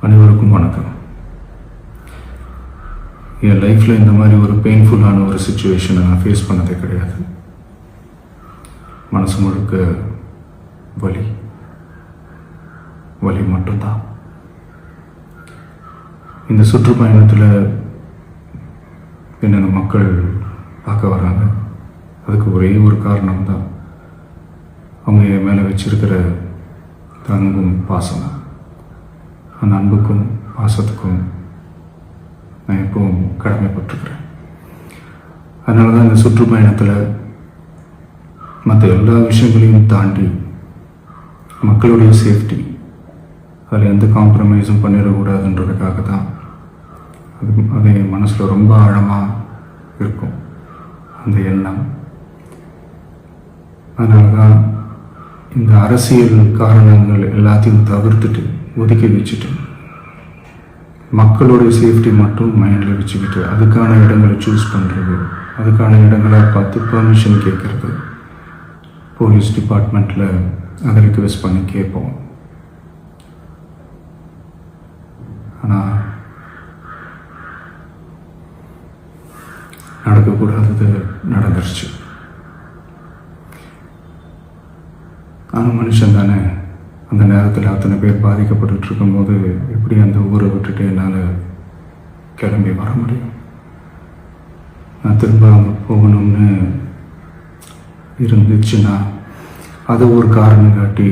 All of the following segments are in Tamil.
அனைவருக்கும் வணக்கம். என் லைஃப்பில் இந்த மாதிரி ஒரு பெயின்ஃபுல்லான ஒரு சுச்சுவேஷனை நான் ஃபேஸ் பண்ணதே கிடையாது. மனசு முழுக்க வலி வலி மட்டும்தான். இந்த சுற்றுப்பயணத்தில் என்னென்ன மக்கள் பார்க்க வராங்க, அதுக்கு ஒரே ஒரு காரணம் தான், அவங்க என் மேலே வச்சிருக்கிற அன்பும் பாசம். அந்த அன்புக்கும் பாசத்துக்கும் நான் எப்பவும் கடமைப்பட்டிருக்கிறேன். அதனால தான் இந்த சுற்றுப்பயணத்தில் மற்ற எல்லா விஷயங்களையும் தாண்டி மக்களுடைய சேஃப்டி, அதில் எந்த காம்ப்ரமைஸும் பண்ணிடக்கூடாதுன்றதுக்காக தான் அது என் மனசில் ரொம்ப ஆழமாக இருக்கும் அந்த எண்ணம். அதனால தான் இந்த அரசியல் காரணங்கள் எல்லாத்தையும் தவிர்த்துட்டு ஒதுக்கி வச்சுட்டு மக்களுடைய சேஃப்டி மட்டும் மைண்டில் வச்சுக்கிட்டு அதுக்கான இடங்களை சூஸ் பண்ணுறது, அதுக்கான இடங்களை பார்த்து பெர்மிஷன் கேட்குறது, போலீஸ் டிபார்ட்மெண்ட்டில் அதை ரிக்வெஸ்ட் பண்ணி கேட்போம். ஆனால் நடக்கக்கூடாதது நடந்துருச்சு. ஆனால் மனுஷன் தானே, அந்த நேரத்தில் அத்தனை பேர் பாதிக்கப்பட்டு இருக்கும்போது எப்படி அந்த ஊரை விட்டுட்டு என்னால் கிளம்பி வர முடியும்? நான் திரும்ப அங்கே போகணும்னு இருந்துச்சுன்னா அதை ஒரு காரணம் காட்டி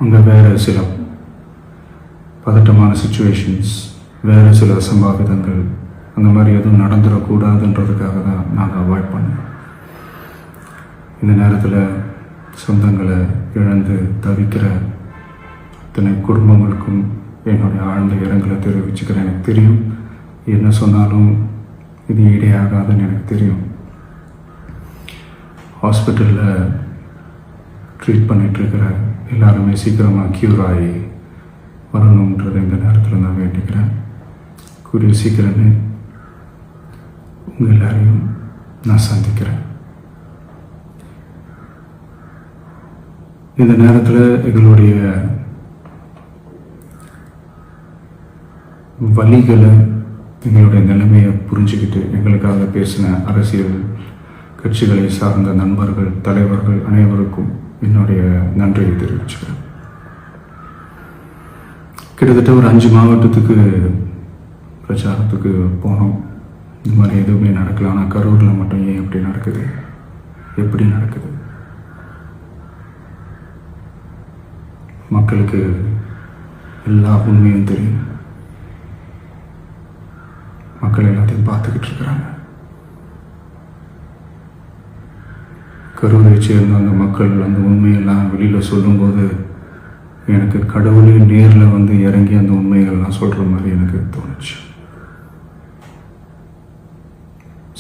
அங்கே வேறு சில பதட்டமான சுச்சுவேஷன்ஸ், வேறு சில அசம்பாவிதங்கள் அந்த மாதிரி எதுவும் நடந்துடக்கூடாதுன்றதுக்காக தான் நாங்கள் அவாய்ட் பண்ணோம். இந்த நேரத்தில் சொந்தங்களை இழந்து தவிக்கிற அத்தனை குடும்பங்களுக்கும் என்னுடைய ஆழ்ந்த இரங்கலை தெரிவிச்சுக்கிறேன். எனக்கு தெரியும், என்ன சொன்னாலும் இது ஈடேயாகாதுன்னு எனக்கு தெரியும். ஹாஸ்பிட்டலில் ட்ரீட் பண்ணிகிட்ருக்கிற எல்லாருமே சீக்கிரமாக க்யூர் ஆகி வரணுன்றதை இந்த நேரத்தில் நான் வேண்டிக்கிறேன். கூடிய சீக்கிரமே உங்கள் எல்லாரையும் நான் சந்திக்கிறேன். இந்த நேரத்தில் எங்களுடைய வலிகளை, எங்களுடைய நிலைமையை புரிஞ்சுக்கிட்டு எங்களுக்காக பேசின அரசியல் கட்சிகளை சார்ந்த நண்பர்கள், தலைவர்கள் அனைவருக்கும் என்னுடைய நன்றியை தெரிவிச்சுக்கிறேன். கிட்டத்தட்ட ஒரு 5 மாவட்டத்துக்கு பிரச்சாரத்துக்கு போனோம். இந்த மாதிரி எதுவுமே நடக்கல. ஆனால் கரூரில் மட்டும் ஏன் எப்படி நடக்குது, எப்படி நடக்குது? மக்களுக்கு எல்லா உண்மையும் தெரியும். மக்கள் எல்லாத்தையும் பார்த்துக்கிட்டு இருக்கிறாங்க. கரூரை சேர்ந்த அந்த மக்கள் அந்த உண்மையெல்லாம் வெளியில் சொல்லும்போது எனக்கு கடவுளே நேரில் வந்து இறங்கி அந்த உண்மைகள்லாம் சொல்கிற மாதிரி எனக்கு தோணுச்சு.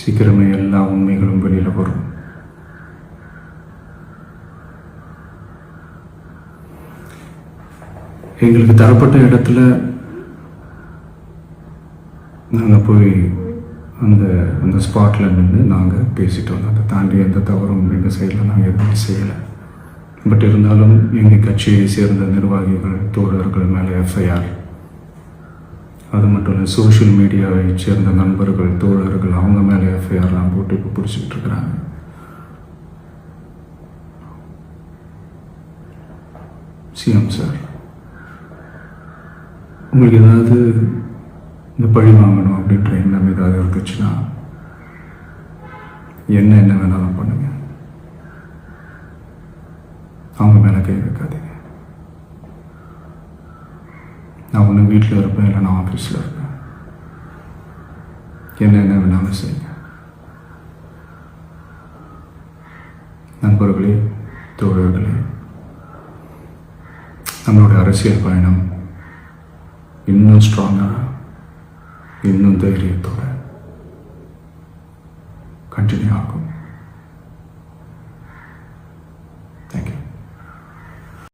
சீக்கிரமே எல்லா உண்மைகளும் வெளியில் வரும். எங்களுக்கு தரப்பட்ட இடத்துல நாங்கள் போய் அந்த ஸ்பாட்டில் நின்று நாங்கள் பேசிட்டோம். அதை தாண்டி எந்த தவறும் எங்கள் சைடில் நாங்கள் எதுவுமே செய்யலை. பட் இருந்தாலும் எங்கள் கட்சியை சேர்ந்த நிர்வாகிகள், தோழர்கள் மேலே எஃப்ஐஆர், அது மட்டும் இல்லை சோஷியல் மீடியாவை சேர்ந்த நண்பர்கள், தோழர்கள் அவங்க மேலே எஃப்ஐஆர்லாம் போட்டு இப்போ பிடிச்சிக்கிட்டு இருக்கிறாங்க. சிஎம் சார், உங்களுக்கு ஏதாவது இந்த பழி வாங்கணும் அப்படின்ற எண்ணம் ஏதாவது இருந்துச்சுன்னா என்ன வேணாலும் பண்ணுங்க. அவங்க மேலே கை வைக்காதீங்க. நான் ஒன்று வீட்டில் இருப்பேன், இல்லை நான் ஆஃபீஸில் இருப்பேன். என்ன வேணாலும் செய்யுங்க. நண்பர்களே, தோழர்களே, நம்மளுடைய அரசியல் பயணம் இன்னும் ஸ்ட்ராங்காக, இன்னும் தைரியத்தோட கண்டினியூ ஆகும்.